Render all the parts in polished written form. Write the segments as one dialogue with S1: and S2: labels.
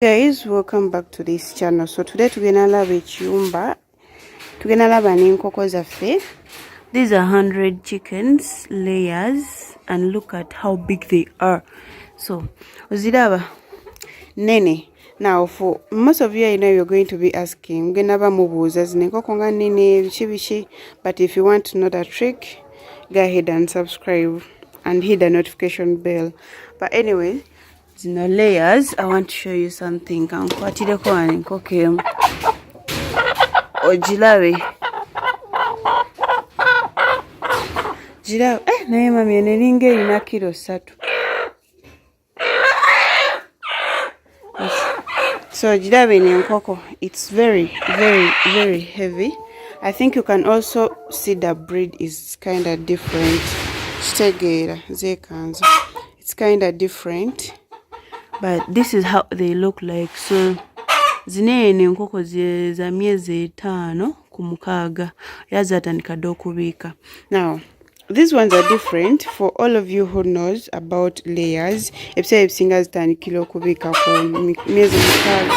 S1: Guys, welcome back to this channel. So today tugenalaba ekyumba, tugenalaba n'enkoko zaffe. These are 100 chickens layers and look at how big they are. So oziraba nene. Now for most of you, I know you're going to be asking genaba mubuuza zino enkoko nga nene bichi, but if you want to know the trick, go ahead and subscribe and hit the notification bell. But anyway, zino layers, I want to show you something. Kankwatireko wano enkoko emu ogilabe. Girabe naye mami eno eringa erina kilo 3. So girabe n'enkoko, it's very heavy. I think you can also see the breed is kind of different. It's kind of different, but this is how they look like. So zine n'enkoko za myezi 5 ku 6 yazatandika dda okubiika. Now these ones are different for all of you who knows about layers. Ebiseera ebisinga zitandikira okubiika ku myezi 6,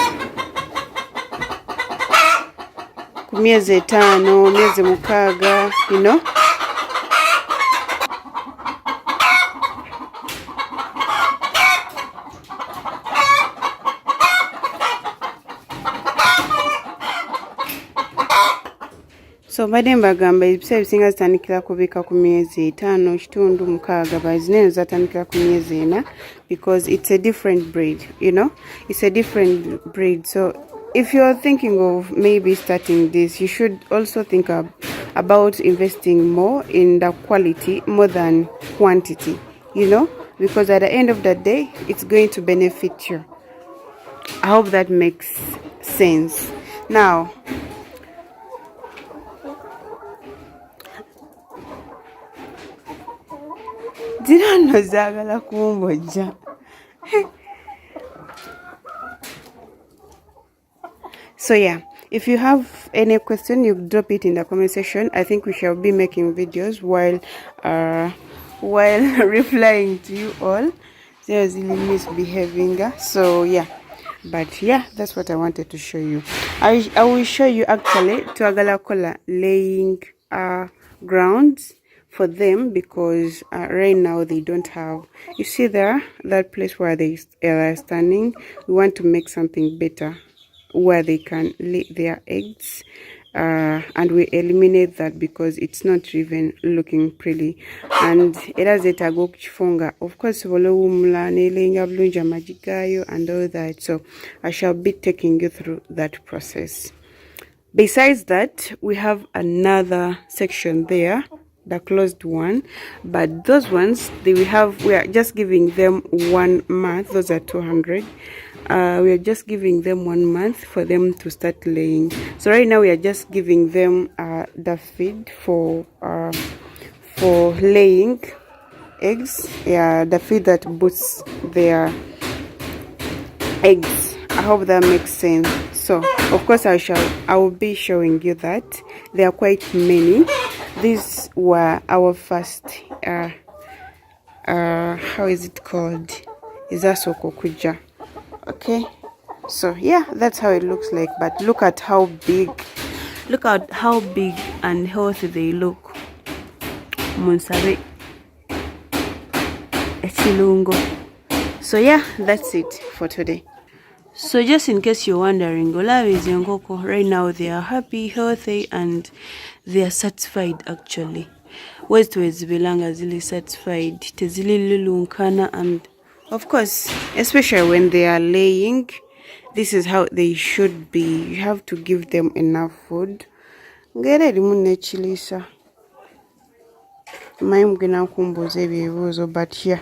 S1: ku myezi 5, myezi 6, you know. So badde mbagamba ebiseera ebisinga zitandikira kubiika ku myezi 5 kitundu 6, bazine zatandikira ku myezi 4 because it's a different breed, you know. It's a different breed. So if you're thinking of maybe starting this, you should also think about investing more in the quality more than quantity, you know, because at the end of the day, it's going to benefit you. I hope that makes sense. Now, zino zaagala kumbojja. So yeah, if you have any question, you drop it in the comment section. I think we shall be making videos while replying to you all. There's really misbehaving. So yeah, but yeah, that's what I wanted to show you. I will show you actually to agala laying grounds for them, because right now they don't have, you see there, that place where they are standing. We want to make something better where they can lay their eggs, and we eliminate that because it's not even looking pretty. And era zetaaga okukifunga, of course olowumula nelenga bulungi amagi gayo and all that. So I shall be taking you through that process. Besides that, we have another section there, the closed one, but those ones we are just giving them 1 month. Those are 200. We are just giving them 1 month for them to start laying. So right now we are just giving them the feed for laying eggs. Yeah, the feed that boosts their eggs. I hope that makes sense. So of course I will be showing you that. There are quite many. These were our first how is it called, izasoko kuja. Okay, so yeah, that's how it looks like. But look at how big and healthy they look. Munsabe echilungo. So yeah, that's it for today. So just in case you're wondering, right now they are happy, healthy, and they are satisfied actually. Westways belanga zili satisfied, tezili lulunkana, and of course, especially when they are laying, this is how they should be. You have to give them enough food. Ngere limune chilisa. Maimugina kumboze bivuzo, but yeah.